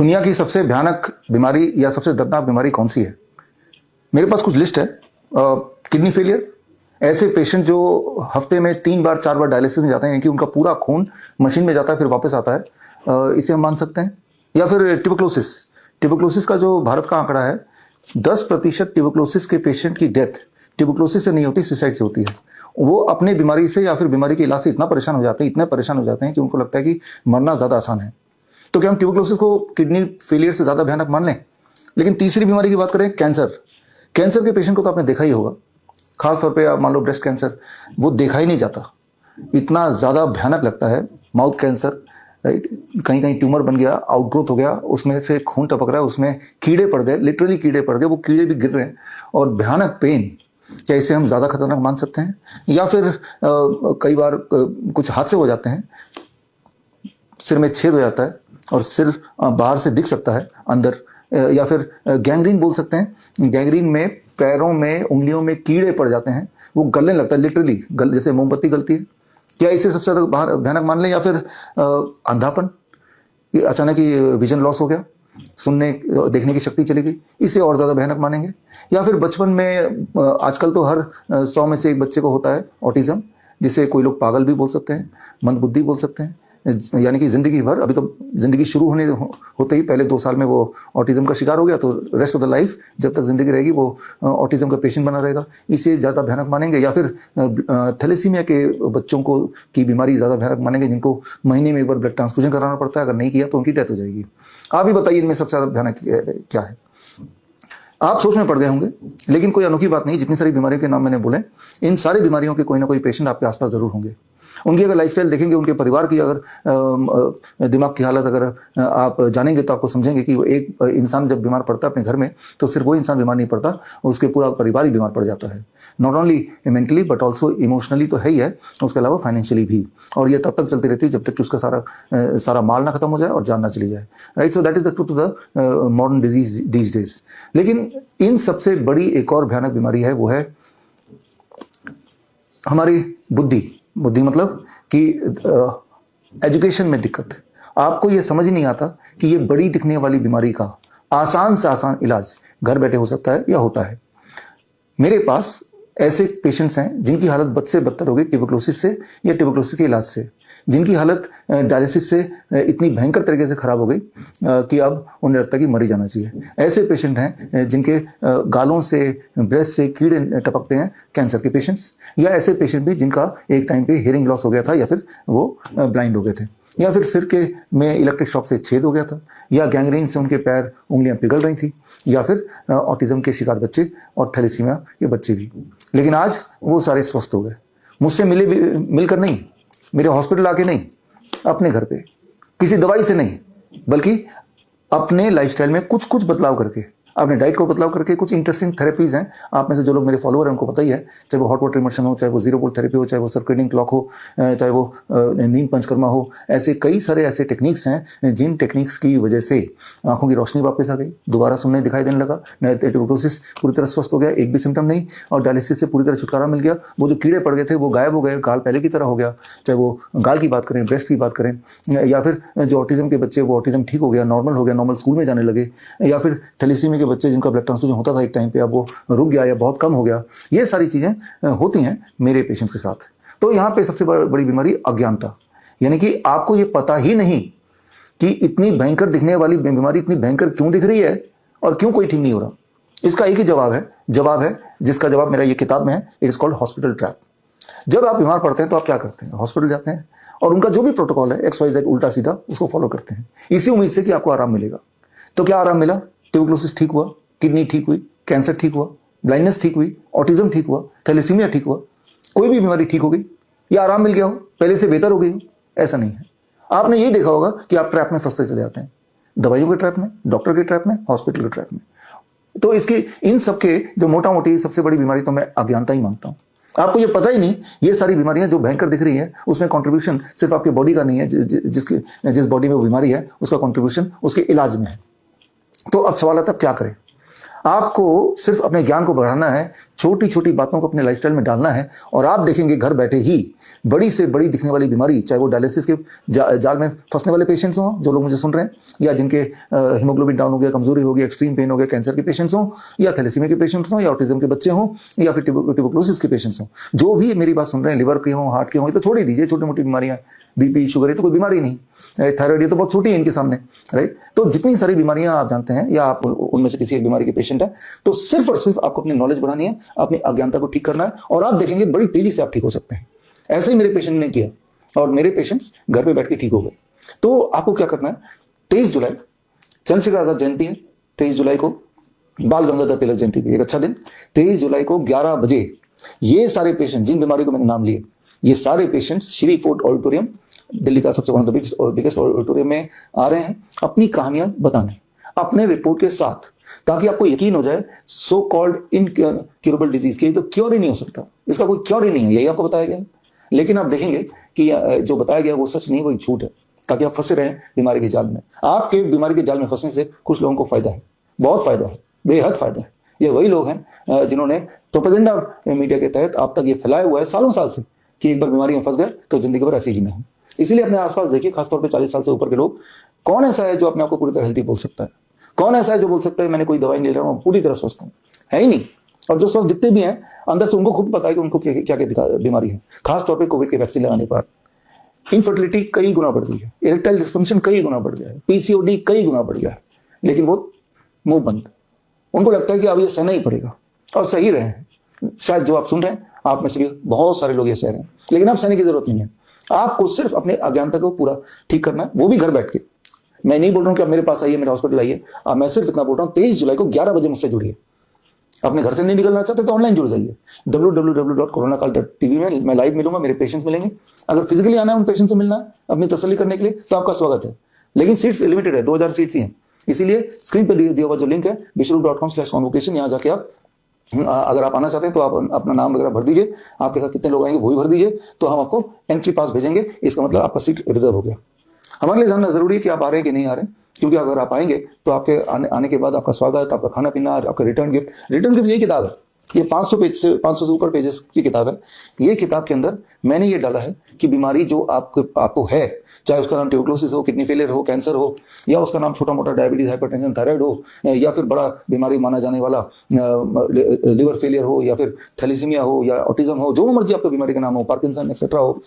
दुनिया की सबसे भयानक बीमारी या सबसे दर्दनाक बीमारी कौन सी है? मेरे पास कुछ लिस्ट है। किडनी फेलियर, ऐसे पेशेंट जो हफ्ते में 3 बार 4 बार डायलिसिस में जाते हैं, यानी कि उनका पूरा खून मशीन में जाता है फिर वापस आता है, इसे हम मान सकते हैं। या फिर ट्यूबरक्लोसिस का जो भारत का आंकड़ा है, 10% ट्यूबरक्लोसिस के पेशेंट की डेथ ट्यूबरक्लोसिस से नहीं होती, सुसाइड से होती है। वो अपने बीमारी से या फिर बीमारी के इलाज से इतना परेशान हो जाते हैं कि उनको लगता है कि मरना ज़्यादा आसान है। तो क्या हम ट्यूबरक्लोसिस को किडनी फेलियर से ज़्यादा भयानक मान लें? लेकिन तीसरी बीमारी की बात करें, कैंसर के पेशेंट को तो आपने देखा ही होगा, खासतौर पे आप मान लो ब्रेस्ट कैंसर, वो देखा ही नहीं जाता, इतना ज़्यादा भयानक लगता है। माउथ कैंसर, राइट, कहीं कहीं ट्यूमर बन गया, आउटग्रोथ हो गया, उसमें से खून टपक रहा है, उसमें कीड़े पड़ गए, लिटरली कीड़े पड़ गए, वो कीड़े भी गिर रहे हैं और भयानक पेन। क्या इसे हम ज़्यादा खतरनाक मान सकते हैं? या फिर कई बार कुछ हादसे हो जाते हैं, सिर में छेद हो जाता है और सिर बाहर से दिख सकता है अंदर, या फिर गैंग्रीन बोल सकते हैं। गैंग्रीन में पैरों में, उंगलियों में कीड़े पड़ जाते हैं, वो गलने लगता है, लिटरली जैसे मोमबत्ती गलती है। क्या इसे सबसे ज़्यादा भयानक मान लें? या फिर अंधापन, अचानक ही विजन लॉस हो गया, सुनने देखने की शक्ति चली गई, इसे और ज़्यादा भयानक मानेंगे? या फिर बचपन में, आजकल तो हर 100 में से एक बच्चे को होता है ऑटिज्म, जिसे कोई लोग पागल भी बोल सकते हैं, मंदबुद्धि बोल सकते हैं, यानी कि ज़िंदगी भर, अभी तो ज़िंदगी शुरू होते ही पहले 2 साल में वो ऑटिज्म का शिकार हो गया, तो रेस्ट ऑफ द लाइफ जब तक ज़िंदगी रहेगी वो ऑटिज्म का पेशेंट बना रहेगा, इसे ज़्यादा भयानक मानेंगे? या फिर थैलेसीमिया के बच्चों को की बीमारी ज़्यादा भयानक मानेंगे, जिनको महीने में एक बार ब्लड ट्रांसफ्यूजन कराना पड़ता है, अगर नहीं किया तो उनकी डेथ हो जाएगी। आप ही बताइए इनमें सबसे ज़्यादा भयानक क्या है? आप सोच में पड़ गए होंगे, लेकिन कोई अनोखी बात नहीं, जितनी सारी बीमारियों के नाम मैंने बोले, इन सारी बीमारियों के कोई ना कोई पेशेंट आपके आसपास ज़रूर होंगे। उनकी अगर लाइफस्टाइल देखेंगे, उनके परिवार की अगर दिमाग की हालत अगर आप जानेंगे, तो आपको समझेंगे कि एक इंसान जब बीमार पड़ता है अपने घर में, तो सिर्फ वो इंसान बीमार नहीं पड़ता, उसके पूरा परिवार ही बीमार पड़ जाता है। Not only mentally but also emotionally तो है ही है, उसके अलावा फाइनेंशियली भी। और ये तब तक चलती रहती है जब तक कि उसका सारा माल ना खत्म हो जाए और जान ना चली जाए, right. So that is the truth of the modern disease these days. लेकिन इन सबसे बड़ी एक और भयानक बीमारी है, वो है हमारी बुद्धि मतलब कि एजुकेशन में दिक्कत। आपको ये समझ नहीं आता कि ये बड़ी दिखने वाली बीमारी का आसान से आसान इलाज घर बैठे हो सकता है या होता है। मेरे पास ऐसे पेशेंट्स हैं जिनकी हालत बद से बदतर हो गई ट्यूबरक्लोसिस से या ट्यूबरक्लोसिस के इलाज से, जिनकी हालत डायलिसिस से इतनी भयंकर तरीके से खराब हो गई कि अब उन्हें लगता है कि मर ही जाना चाहिए। ऐसे पेशेंट हैं जिनके गालों से, ब्रेस्ट से कीड़े टपकते हैं, कैंसर के पेशेंट्स। या ऐसे पेशेंट भी जिनका एक टाइम पे हियरिंग लॉस हो गया था, या फिर वो ब्लाइंड हो गए थे, या फिर सिर के में इलेक्ट्रिक शॉक से छेद हो गया था, या गैंग्रीन से उनके पैर, उंगलियां पिघल रही थी, या फिर ऑटिज्म के शिकार बच्चे और थैलेसीमिया के बच्चे भी। लेकिन आज वो सारे स्वस्थ हो गए, मुझसे मिलकर नहीं, मेरे हॉस्पिटल आके नहीं, अपने घर पे, किसी दवाई से नहीं, बल्कि अपने लाइफस्टाइल में कुछ बदलाव करके, अपने डाइट को बदलाव करके। कुछ इंटरेस्टिंग थेरेपीज हैं, आप में से जो लोग मेरे फॉलोअर हैं उनको पता ही है, चाहे वो हॉट वाटर इमर्शन हो, चाहे वो जीरो बोल्ट थेरेपी हो, चाहे वो सर्कुलेटिंग क्लॉक हो, चाहे वो नीम पंचकर्मा हो, ऐसे कई सारे ऐसे टेक्निक्स हैं जिन टेक्निक्स की वजह से आंखों की रोशनी वापस आ गई, दोबारा सुनने दिखाई देने लगा, ट्यूबरक्लोसिस पूरी तरह स्वस्थ हो गया, एक भी सिम्टम नहीं, और डायलिसिस से पूरी तरह छुटकारा मिल गया। वो जो कीड़े पड़ गए थे वो गायब हो गए, गाल पहले की तरह हो गया, चाहे वो गाल की बात करें, ब्रेस्ट की बात करें, या फिर जो ऑटिज्म के बच्चे, वो ऑटिज्म ठीक हो गया, नॉर्मल हो गया, नॉर्मल स्कूल में जाने लगे, या फिर थैलेसीमिया के बच्चे जिनका ब्लड ट्रांसफ्यूजन होता था एक टाइम पे, अब वो रुक गया या बहुत कम हो गया। ये सारी चीजें होती हैं मेरे पेशेंट्स के साथ। तो यहाँ पे सबसे बड़ी बीमारी अज्ञानता, यानी कि आपको ये पता ही नहीं कि इतनी भयंकर दिखने वाली बीमारी इतनी भयंकर क्यों दिख रही है और क्यों कोई ठीक नहीं हो रहा। इसका एक ही जवाब है जिसका जवाब मेरा ये किताब में है, it is called hospital trap. जब आप बीमार पड़ते हैं तो आप क्या करते हैं? हॉस्पिटल जाते हैं और उनका जो भी प्रोटोकॉल है XYZ उल्टा सीधा उसको फॉलो करते हैं, इसी उम्मीद से कि आपको आराम मिलेगा। तो क्या आराम मिला? ट्यूबरक्लोसिस ठीक हुआ, किडनी ठीक हुई, कैंसर ठीक हुआ, ब्लाइंडनेस ठीक हुई, ऑटिज्म ठीक हुआ, थैलेसीमिया ठीक हुआ, कोई भी बीमारी ठीक हो गई या आराम मिल गया हो, पहले से बेहतर हो गई हो? ऐसा नहीं है। आपने यही देखा होगा कि आप ट्रैप में फंसते चले जाते हैं, दवाइयों के ट्रैप में, डॉक्टर के ट्रैप में, हॉस्पिटल के ट्रैप में। तो इसकी इन सबके जो मोटा मोटी सबसे बड़ी बीमारी तो मैं अज्ञानता ही मानता हूं। आपको ये पता ही नहीं, ये सारी बीमारियां जो भयंकर दिख रही है उसमें कंट्रीब्यूशन सिर्फ आपके बॉडी का नहीं है, जिस बॉडी में वो बीमारी है उसका कंट्रीब्यूशन उसके इलाज में है। तो अब सवाल आता है क्या करें? आपको सिर्फ अपने ज्ञान को बढ़ाना है छोटी छोटी बातों को अपने लाइफस्टाइल में डालना है और आप देखेंगे घर बैठे ही बड़ी से बड़ी दिखने वाली बीमारी, चाहे वो डायलिसिस के जाल में फंसने वाले पेशेंट्स हों जो लोग मुझे सुन रहे हैं, या जिनके हीमोग्लोबिन डाउन हो गया, कमजोरी हो गई, एक्सट्रीम पेन हो गया, कैंसर के पेशेंट्स हों, या थैलेसीमिया के पेशेंट्स हों, या ऑटिज्म के बच्चे हों, या फिर ट्यूबरकुलोसिस के पेशेंट्स हों, जो भी मेरी बात सुन रहे हैं, लिवर के हों, हार्ट के हों, ये तो छोड़ ही दीजिए, छोटी मोटी बीमारियां, बीपी शुगर, ये तो कोई बीमारी नहीं, थायराइड ये तो बहुत छोटी है इनके सामने, राइट। तो जितनी सारी बीमारियां आप जानते हैं या आप उनमें से किसी एक बीमारी के पेशेंट है, तो सिर्फ और सिर्फ आपको अपनी नॉलेज बढ़ानी है, अपनी अज्ञानता को ठीक करना है, और आप देखेंगे बड़ी तेजी से आप ठीक हो सकते हैं। ऐसे ही मेरे पेशेंट ने किया और मेरे पेशेंट्स घर पे बैठ के ठीक हो गए। तो आपको क्या करना है, 23 जुलाई चंद्रशेखर आजाद जयंती है, 23 जुलाई को बाल गंगाधर तिलक जयंती भी एक अच्छा दिन, 23 जुलाई को 11 बजे ये सारे पेशेंट, जिन बीमारियों को मैंने नाम लिए, ये सारे patients Shri fort auditorium, Delhi का सबसे one of the biggest auditorium में आ रहे हैं अपनी कहानियां बताने अपने रिपोर्ट के साथ, ताकि आपको यकीन हो जाए सो कॉल्ड इनक्योरेबल डिजीज के तो क्योर ही नहीं हो सकता, इसका कोई क्योर ही नहीं है, यही आपको बताया गया है। लेकिन आप देखेंगे कि जो बताया गया वो सच नहीं, वो झूठ है, ताकि आप फंसे रहें बीमारी के जाल में। आपके बीमारी के जाल में फंसने से कुछ लोगों को फायदा है, बहुत फायदा है, बेहद फायदा है। ये वही लोग हैं जिन्होंने प्रोपेगेंडा मीडिया के तहत आप तक ये फैलाया हुआ है सालों साल से कि एक बार बीमारी में फंस गए तो जिंदगी भर ऐसे ही जीना है। इसीलिए अपने आसपास देखिए, खासतौर पे 40 साल से ऊपर के लोग, कौन ऐसा है जो अपने आप को पूरी तरह हेल्थी बोल सकता है? कौन ऐसा है जो बोल सकता है मैंने कोई दवाई नहीं ले रहा हूँ, पूरी तरह स्वस्थ हूँ? है ही नहीं। और जो स्वस्थ दिखते भी हैं अंदर से उनको खुद पता है कि उनको क्या क्या बीमारी है। खासतौर पर कोविड के वैक्सीन लगाने पर इनफर्टिलिटी कई गुना बढ़ गई है, इरेक्टाइल डिस्फंक्शन कई गुना बढ़ गया है, पीसीओडी कई गुना बढ़ गया है, लेकिन वो मुंह बंद। उनको लगता है कि अब ये सहना ही पड़ेगा, और सही रहे हैं। शायद जो आप सुन रहे हैं आप में से भी बहुत सारे लोग ये सह रहे हैं, लेकिन अब सहने की जरूरत नहीं है। आपको सिर्फ अपने अज्ञानता को पूरा ठीक करना है, वो भी घर बैठ के। मैं नहीं बोल रहा हूं कि आप मेरे पास आइए, मेरे हॉस्पिटल आइए, मैं सिर्फ इतना बोल रहा हूं 23 जुलाई को 11 बजे मुझसे जुड़िए। अपने घर से नहीं निकलना चाहते तो ऑनलाइन जुड़ जाइए, www.coronakal.tv में मैं लाइव मिलूंगा, मेरे पेशेंट्स मिलेंगे। अगर फिजिकली आना है, उन पेशेंट से मिलना है अपनी तसल्ली करने के लिए, तो आपका स्वागत है। लेकिन सीट्स लिमिटेड है, 2000 सीट्स ही हैं, इसीलिए स्क्रीन पर दिया हुआ जो लिंक है vishnu.com/convocation, यहाँ जाके आप अगर आप आना चाहते हैं तो आप अपना नाम वगैरह भर दीजिए, आपके साथ कितने लोग आएंगे वो भी भर दीजिए, तो हम आपको एंट्री पास भेजेंगे। इसका मतलब आपका सीट रिजर्व हो गया। हमारे लिए जानना जरूरी है कि आप आ रहे हैं कि नहीं आ रहे हैं, क्योंकि अगर आप आएंगे तो आपके आने के बाद आपका स्वागत, आपका खाना पीना, आपका रिटर्न गिफ्ट यही किताब है। ये 500 से ऊपर पेजेस की किताब है। ये किताब के अंदर मैंने ये डाला है कि बीमारी जो आपको है, चाहे उसका नाम ट्यूबरकुलोसिस हो, किडनी फेलियर हो, कैंसर हो, या उसका नाम छोटा मोटा डायबिटीज, हाइपरटेंशन, थायराइड हो, या फिर बड़ा बीमारी माना जाने वाला लिवर फेलियर हो, या फिर थैलेसीमिया हो, या ऑटिज्म हो, जो मर्जी आपको बीमारी का नाम हो, पार्किंसन एक्सेट्रा हो,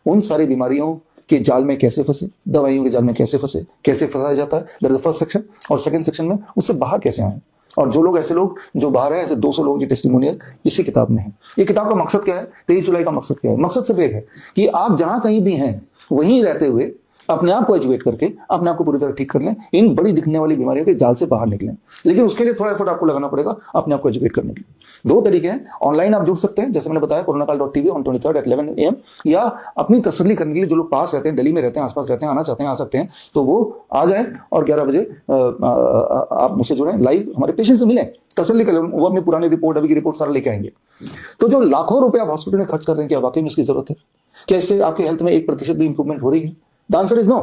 उन सारी बीमारियों के जाल में कैसे फंसे, दवाइयों के जाल में कैसे फंसे, कैसे फंसाया जाता है, that is the first section. और सेकंड सेक्शन में उससे बाहर कैसे आए, और जो लोग ऐसे लोग जो बाहर हैं, ऐसे 200 लोगों की टेस्टिमोनियल इसी किताब में है। ये किताब का मकसद क्या है? 23 जुलाई का मकसद क्या है? मकसद सिर्फ एक है कि आप जहां कहीं भी हैं वहीं रहते हुए अपने आप को एजुकेट करके अपने आप को पूरी तरह ठीक कर लें, इन बड़ी दिखने वाली बीमारियों के जाल से बाहर निकलें। लेकिन उसके लिए थोड़ा एफर्ट आपको लगाना पड़ेगा अपने आप को एजुकेट करने के लिए। 2 तरीके हैं, ऑनलाइन आप जुड़ सकते हैं, जैसे मैंने बताया coronakal.tv on 23rd at 11 AM, या अपनी तसल्ली करने के लिए जो लोग पास रहते हैं, दिल्ली में रहते हैं, आसपास रहते हैं, आना चाहते हैं, आ सकते हैं, तो वो आ जाएं और 11 बजे आप मुझसे जुड़ें, लाइव हमारे पेशेंट से मिलें, तसल्ली करें, वो अपनी पुरानी रिपोर्ट, अभी की रिपोर्ट सारा लेके आएंगे। तो जो लाखों रुपए आप हॉस्पिटल में खर्च कर रहे हैं, क्या वाकई में इसकी जरूरत है? क्या इससे आपकी हेल्थ में 1% भी इंप्रूवमेंट हो रही है? The answer is no.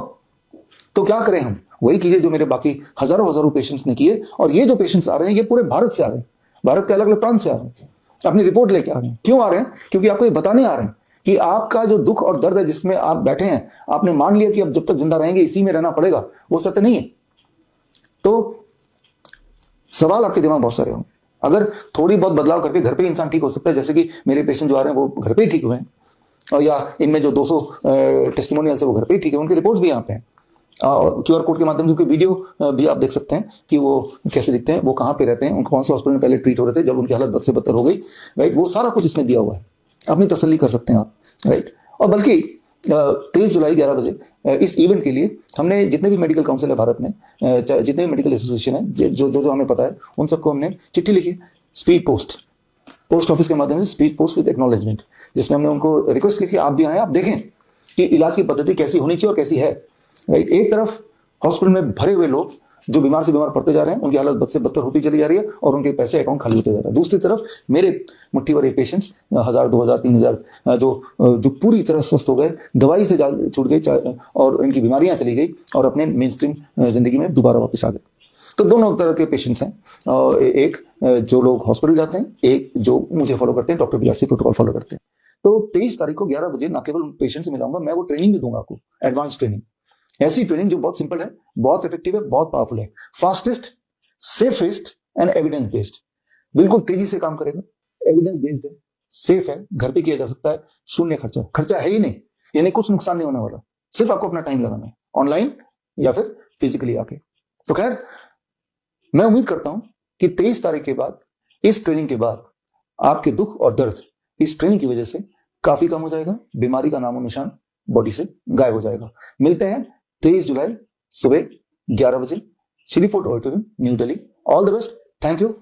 तो क्या करें हम? वही कीजिए जो मेरे बाकी हजारों पेशेंट्स ने किए। और ये जो पेशेंट्स आ रहे हैं ये पूरे भारत से आ रहे हैं, भारत के अलग अलग प्रांत से आ रहे हैं, अपनी रिपोर्ट लेके आ रहे हैं। क्यों आ रहे हैं? क्योंकि आपको ये बताने आ रहे हैं कि आपका जो दुख और दर्द है जिसमें आप बैठे हैं, आपने मान लिया कि अब जब तक जिंदा रहेंगे इसी में रहना पड़ेगा, वो सत्य नहीं है। तो सवाल आपके दिमाग बहुत सारे होंगे। अगर थोड़ी बहुत बदलाव करके घर पे इंसान ठीक हो सकता है, जैसे कि मेरे पेशेंट जो आ रहे हैं वो घर पे ही ठीक हुए हैं, और या इनमें जो 200 टेस्टिमोनियल्स है वो घर पे ही ठीक है, उनकी रिपोर्ट्स भी यहाँ पे हैं। QR कोड के माध्यम से उनकी वीडियो भी आप देख सकते हैं कि वो कैसे दिखते हैं, वो कहाँ पे रहते हैं, उनको कौन से हॉस्पिटल में पहले ट्रीट हो रहे थे जब उनकी हालत बद से बदतर हो गई, राइट। वो सारा कुछ इसमें दिया हुआ है, अपनी तसल्ली कर सकते हैं आप, राइट। और बल्कि 23 जुलाई 11 बजे इस इवेंट के लिए हमने जितने भी मेडिकल काउंसिल है भारत में, जितने भी मेडिकल एसोसिएशन है, जो हमें पता है, उन सबको हमने चिट्ठी लिखी, स्पीड पोस्ट ऑफिस के माध्यम से स्पीड पोस्ट विद एक्नॉलेजमेंट, जिसमें हमने उनको रिक्वेस्ट की कि आप भी आए, आप देखें कि इलाज की पद्धति कैसी होनी चाहिए और कैसी है, राइट। एक तरफ हॉस्पिटल में भरे हुए लोग जो बीमार से बीमार पड़ते जा रहे हैं, उनकी हालत बद से बदतर होती चली जा रही है और उनके पैसे अकाउंट खाली होते जा रहे हैं। दूसरी तरफ मेरे मुट्ठी भरे पेशेंट्स 1000, 2000, 3000 जो पूरी तरह स्वस्थ हो गए, दवाई से छूट गई और इनकी बीमारियां चली गई और अपने मेन स्ट्रीम जिंदगी में दोबारा वापस आ गए। तो दोनों तरह के पेशेंट्स हैं, एक जो लोग हॉस्पिटल जाते हैं, एक जो मुझे फॉलो करते हैं, डॉक्टर बिलासी प्रोटोकॉल फॉलो करते हैं। तो 23 तारीख को 11 बजे ना केवल पेशेंट से मिलाऊंगा, मैं वो ट्रेनिंग भी दूंगा आपको, एडवांस ट्रेनिंग, ऐसी ट्रेनिंग जो बहुत सिंपल है, बहुत इफेक्टिव है, बहुत पावरफुल है, fastest, safest and evidence based, बिल्कुल तेजी से काम करेगा, एविडेंस बेस्ड है, सेफ है, घर पे किया जा सकता है, शून्य खर्चा, खर्चा है ही नहीं, यानी कुछ नुकसान नहीं होने वाला, सिर्फ आपको अपना टाइम लगाना है, ऑनलाइन या फिर फिजिकली आके। तो खैर, मैं उम्मीद करता हूं कि 23 तारीख के बाद, इस ट्रेनिंग के बाद, आपके दुख और दर्द इस ट्रेनिंग की वजह से काफी कम हो जाएगा, बीमारी का नामो निशान बॉडी से गायब हो जाएगा। मिलते हैं 23 जुलाई सुबह 11 बजे, Chili Food Auditorium, New Delhi. All the best, thank you.